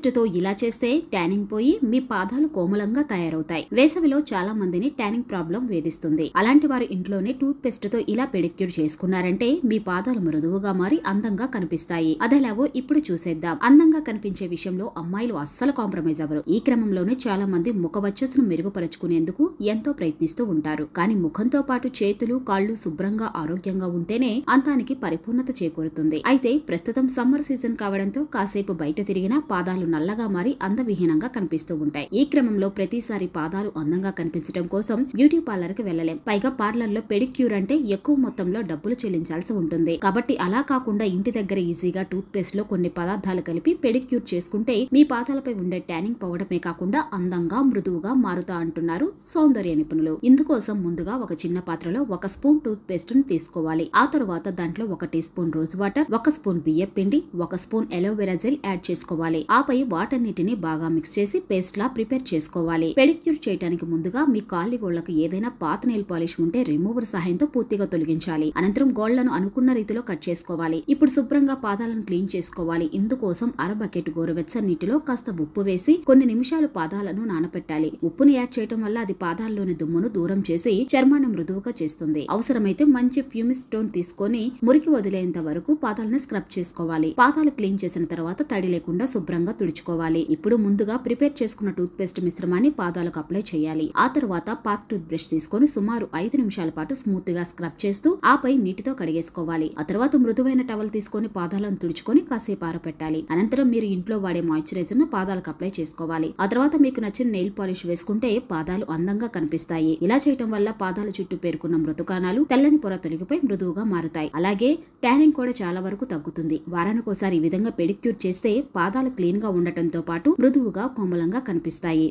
Paste తో ఇలా చేస్తే ట్యానింగ్ పోయి మీ పాదాలు కోమలంగా తయారవుతాయి. వేసవిలో చాలా మందిని ట్యానింగ్ ప్రాబ్లం వేధిస్తుంది. అలాంటి వారు ఇంట్లోనే టూత్ పేస్ట్ తో ఇలా పెడిక్యూర్ చేసుకున్నారంటే మీ పాదాలు మృదువుగా మారి అందంగా కనిపిస్తాయి. అదెలాగో ఇప్పుడు చూసేద్దాం. అందంగా కనిపించే విషయంలో అమ్మాయిలు అస్సలు కాంప్రమైజ్ అవ్వరు. ఈ క్రమంలోనే చాలా మంది ముఖ వచ్చస్సును మెరుగుపరుచుకునేందుకు ఎంతో ప్రయత్నిస్తూ ఉంటారు. కానీ ముఖంతో పాటు చేతులు కాళ్ళు శుభ్రంగా ఆరోగ్యంగా ఉంటేనే అందానికి పరిపూర్ణత చేకూరుతుంది. అయితే ప్రస్తుతం సమ్మర్ సీజన్ కావడంతో కాసేపు బయట తిరిగినా పాదాలు నల్లగా మారి అందవిహీనంగా కనిపిస్తూ ఉంటాయి. ఈ క్రమంలో ప్రతిసారి పాదాలు అందంగా కనిపించడం కోసం బ్యూటీ పార్లర్ కి వెళ్లలేం. పైగా పార్లర్ లో పెడిక్యూర్ అంటే ఎక్కువ మొత్తంలో డబ్బులు చెల్లించాల్సి ఉంటుంది. కాబట్టి అలా కాకుండా ఇంటి దగ్గర ఈజీగా టూత్ పేస్ట్ లో కొన్ని పదార్థాలు కలిపి పెడిక్యూర్ చేసుకుంటే మీ పాదాలపై ఉండే ట్యానింగ్ పోవడమే కాకుండా అందంగా మృదువుగా మారుతా అంటున్నారు సౌందర్య నిపుణులు. ఇందుకోసం ముందుగా ఒక చిన్న పాత్రలో 1 స్పూన్ టూత్ పేస్ట్ ను తీసుకోవాలి. ఆ తరువాత దాంట్లో 1 teaspoon rose water, 1 spoon బియ్యం పిండి, 1 స్పూన్ అలోవెరా జెల్ యాడ్ చేసుకోవాలి. ఆపై వాటన్నిటిని బాగా మిక్స్ చేసి పేస్ట్ లా ప్రిపేర్ చేసుకోవాలి. పెడిక్యూర్ చేయడానికి ముందుగా మీ కాలి గోళ్లకు ఏదైనా పాత నెయిల్ పాలిష్ ఉంటే రిమూవర్ సహాయంతో పూర్తిగా తొలగించాలి. అనంతరం గోళ్లను అనుకున్న రీతిలో కట్ చేసుకోవాలి. ఇప్పుడు శుభ్రంగా పాదాలను క్లీన్ చేసుకోవాలి. ఇందుకోసం అర బకెట్ గోరువెచ్చని నీటిలో కాస్త ఉప్పు వేసి కొన్ని నిమిషాలు పాదాలను నానపెట్టాలి. ఉప్పును యాడ్ చేయడం వల్ల అది పాదాల్లోని దుమ్మును దూరం చేసి చర్మాన్ని మృదువుగా చేస్తుంది. అవసరమైతే మంచి ఫ్యూమిస్ స్టోన్ తీసుకొని మురికి వదిలేంత వరకు పాదాలను స్క్రబ్ చేసుకోవాలి. పాదాలు క్లీన్ చేసిన తర్వాత తడి లేకుండా శుభ్రంగా తుడుచుకోవాలి. ఇప్పుడు ముందుగా ప్రిపేర్ చేసుకున్న టూత్ పేస్ట్ మిశ్రమాన్ని పాదాలకు అప్లై చేయాలి. ఆ తర్వాత పాత టూత్ బ్రష్ తీసుకొని సుమారు 5 నిమిషాల పాటు స్మూత్ గా స్క్రబ్ చేస్తూ ఆపై నీటితో కడిగేసుకోవాలి. ఆ తర్వాత మృదువైన టవల్ తీసుకొని పాదాలను తుడుచుకొని కాసేపు ఆరపెట్టాలి. అనంతరం మీరు ఇంట్లో వాడే మాయిశ్చరైజర్ ను పాదాలకు అప్లై చేసుకోవాలి. ఆ తర్వాత మీకు నచ్చిన నెయిల్ పాలిష్ వేసుకుంటే పాదాలు అందంగా కనిపిస్తాయి. ఇలా చేయటం వల్ల పాదాల చుట్టూ పేరుకున్న మృదుకాణాలు తెల్లని పొర తొలగిపోయి మృదువుగా మారుతాయి. అలాగే ట్యానింగ్ కూడా చాలా వరకు తగ్గుతుంది. వారానికోసారి ఈ విధంగా పెడిక్యూర్ చేస్తే పాదాలు క్లీన్ గా ఉండటంతో పాటు మృదువుగా కోమలంగా కనిపిస్తాయి.